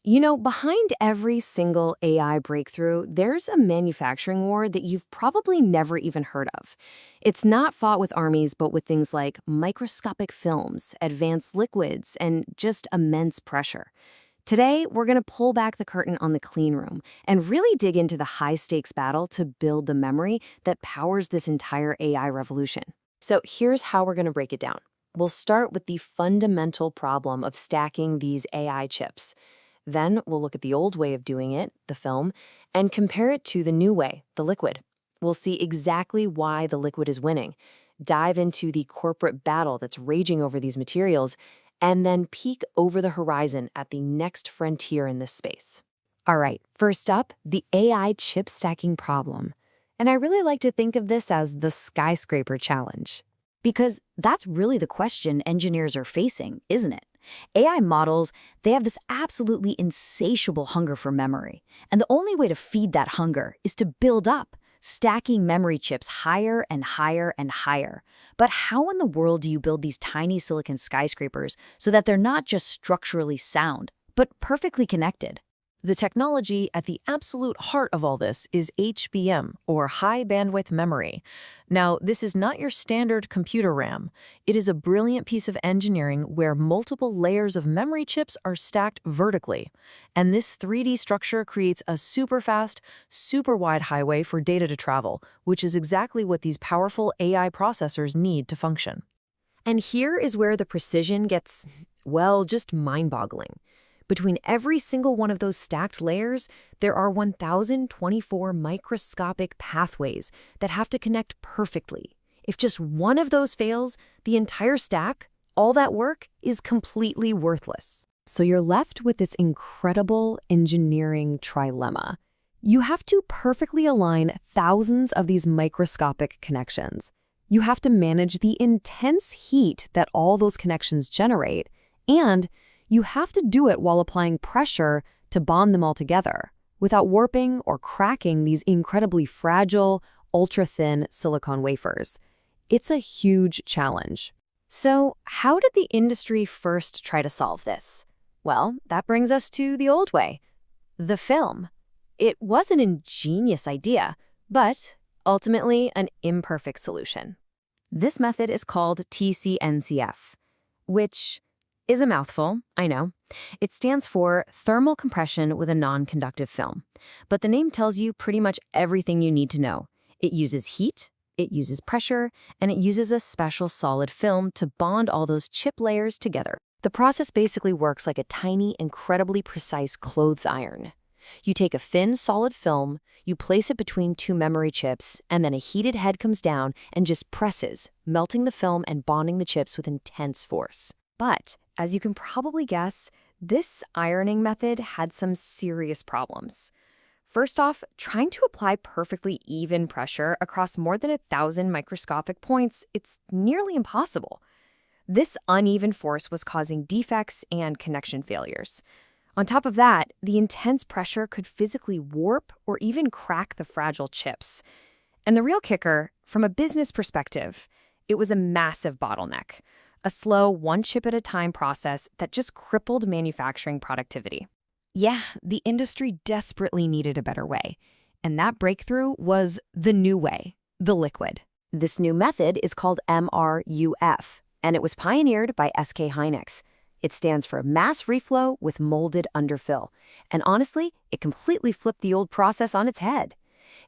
Behind every single AI breakthrough, there's a manufacturing war that you've probably never even heard of. It's not fought with armies, but with things like microscopic films, advanced liquids, and just immense pressure. Today, we're going to pull back the curtain on the clean room and really dig into the high-stakes battle to build the memory that powers this entire AI revolution. So here's how we're going to break it down. We'll start with the fundamental problem of stacking these AI chips. Then we'll look at the old way of doing it, the film, and compare it to the new way, the liquid. We'll see exactly why the liquid is winning, dive into the corporate battle that's raging over these materials, and then peek over the horizon at the next frontier in this space. All right, first up, the AI chip stacking problem. And I really like to think of this as the skyscraper challenge. Because that's really the question engineers are facing, isn't it? AI models, they have this absolutely insatiable hunger for memory. And the only way to feed that hunger is to build up, stacking memory chips higher and higher and higher. But how in the world do you build these tiny silicon skyscrapers so that they're not just structurally sound, but perfectly connected? The technology at the absolute heart of all this is HBM, or high bandwidth memory. Now, this is not your standard computer RAM. It is a brilliant piece of engineering where multiple layers of memory chips are stacked vertically. And this 3D structure creates a super fast, super wide highway for data to travel, which is exactly what these powerful AI processors need to function. And here is where the precision gets, well, just mind-boggling. Between every single one of those stacked layers, there are 1,024 microscopic pathways that have to connect perfectly. If just one of those fails, the entire stack, all that work, is completely worthless. So you're left with this incredible engineering trilemma. You have to perfectly align thousands of these microscopic connections. You have to manage the intense heat that all those connections generate, and you have to do it while applying pressure to bond them all together, without warping or cracking these incredibly fragile, ultra-thin silicon wafers. It's a huge challenge. So, how did the industry first try to solve this? Well, that brings us to the old way, the film. It was an ingenious idea, but ultimately an imperfect solution. This method is called TC-NCF, which is a mouthful, I know. It stands for thermal compression with a non-conductive film. But the name tells you pretty much everything you need to know. It uses heat, it uses pressure, and it uses a special solid film to bond all those chip layers together. The process basically works like a tiny, incredibly precise clothes iron. You take a thin, solid film, you place it between two memory chips, and then a heated head comes down and just presses, melting the film and bonding the chips with intense force. But as you can probably guess, this ironing method had some serious problems. First off, trying to apply perfectly even pressure across more than 1,000 microscopic points, it's nearly impossible. This uneven force was causing defects and connection failures. On top of that, the intense pressure could physically warp or even crack the fragile chips. And the real kicker, from a business perspective, it was a massive bottleneck. A slow, one-chip-at-a-time process that just crippled manufacturing productivity. Yeah, the industry desperately needed a better way. And that breakthrough was the new way, the liquid. This new method is called MR-MUF, and it was pioneered by SK Hynix. It stands for mass reflow with molded underfill. And honestly, it completely flipped the old process on its head.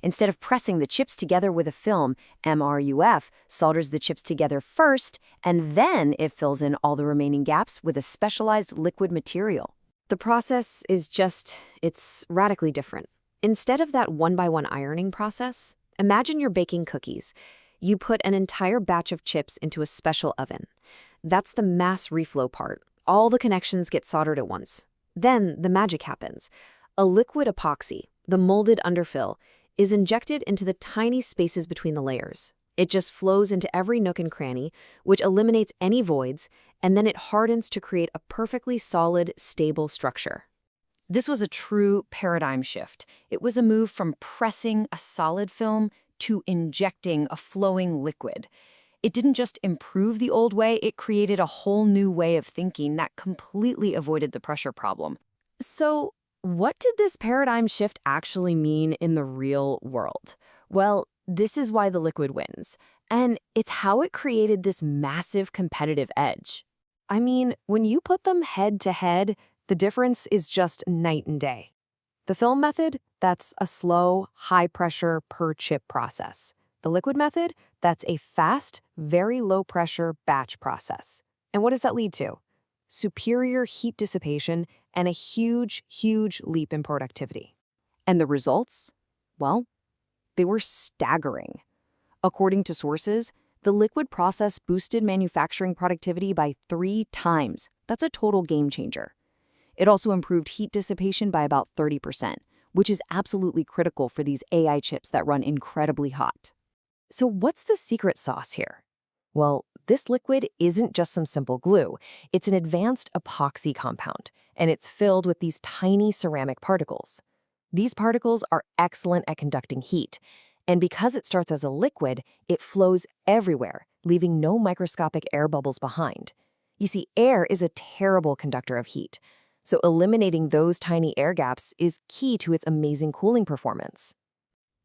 Instead of pressing the chips together with a film, MR-MUF solders the chips together first, and then it fills in all the remaining gaps with a specialized liquid material. The process is it's radically different. Instead of that one-by-one ironing process, imagine you're baking cookies. You put an entire batch of chips into a special oven. That's the mass reflow part. All the connections get soldered at once. Then the magic happens. A liquid epoxy, the molded underfill, is injected into the tiny spaces between the layers. It just flows into every nook and cranny, which eliminates any voids, and then it hardens to create a perfectly solid, stable structure. This was a true paradigm shift. It was a move from pressing a solid film to injecting a flowing liquid. It didn't just improve the old way, it created a whole new way of thinking that completely avoided the pressure problem. So, what did this paradigm shift actually mean in the real world? Well, this is why the liquid wins, and it's how it created this massive competitive edge. I mean, when you put them head to head, the difference is just night and day. The film method, that's a slow, high-pressure per-chip process. The liquid method, that's a fast, very low-pressure batch process. And what does that lead to? Superior heat dissipation and a huge, huge leap in productivity. And the results? Well, they were staggering. According to sources, the liquid process boosted manufacturing productivity by 3 times. That's a total game changer. It also improved heat dissipation by about 30%, which is absolutely critical for these AI chips that run incredibly hot. So what's the secret sauce here? Well, this liquid isn't just some simple glue. It's an advanced epoxy compound, and it's filled with these tiny ceramic particles. These particles are excellent at conducting heat, and because it starts as a liquid, it flows everywhere, leaving no microscopic air bubbles behind. You see, air is a terrible conductor of heat, so eliminating those tiny air gaps is key to its amazing cooling performance.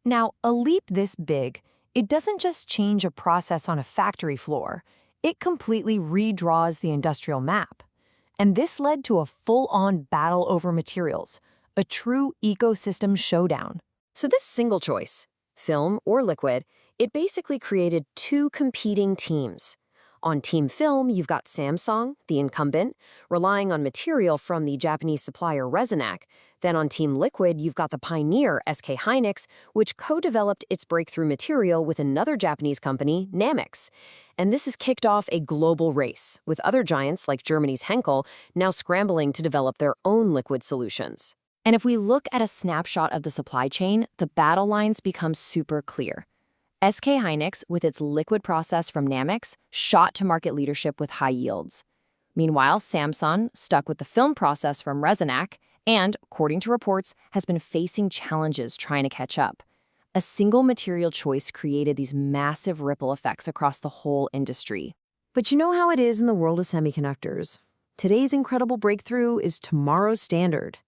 Now, a leap this big, it doesn't just change a process on a factory floor, it completely redraws the industrial map. And this led to a full-on battle over materials, a true ecosystem showdown. So this single choice, film or liquid, it basically created 2 competing teams. On Team Film, you've got Samsung, the incumbent, relying on material from the Japanese supplier Resonac. Then on Team Liquid, you've got the pioneer SK Hynix, which co-developed its breakthrough material with another Japanese company, Namix. And this has kicked off a global race, with other giants like Germany's Henkel now scrambling to develop their own liquid solutions. And if we look at a snapshot of the supply chain, the battle lines become super clear. SK Hynix, with its liquid process from Namix, shot to market leadership with high yields. Meanwhile, Samsung, stuck with the film process from Resonac, and, according to reports, has been facing challenges trying to catch up. A single material choice created these massive ripple effects across the whole industry. But you know how it is in the world of semiconductors. Today's incredible breakthrough is tomorrow's standard.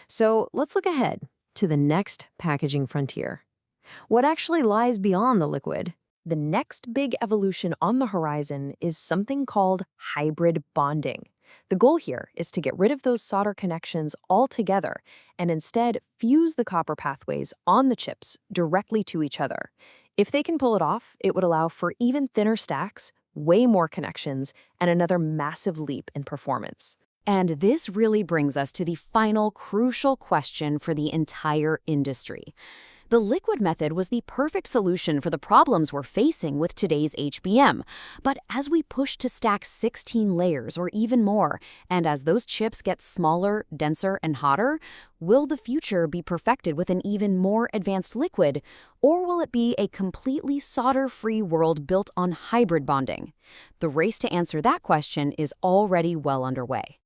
So let's look ahead to the next packaging frontier. What actually lies beyond the liquid? The next big evolution on the horizon is something called hybrid bonding. The goal here is to get rid of those solder connections altogether and instead fuse the copper pathways on the chips directly to each other. If they can pull it off, it would allow for even thinner stacks, way more connections, and another massive leap in performance. And this really brings us to the final crucial question for the entire industry. The liquid method was the perfect solution for the problems we're facing with today's HBM. But as we push to stack 16 layers or even more, and as those chips get smaller, denser, and hotter, will the future be perfected with an even more advanced liquid, or will it be a completely solder-free world built on hybrid bonding? The race to answer that question is already well underway.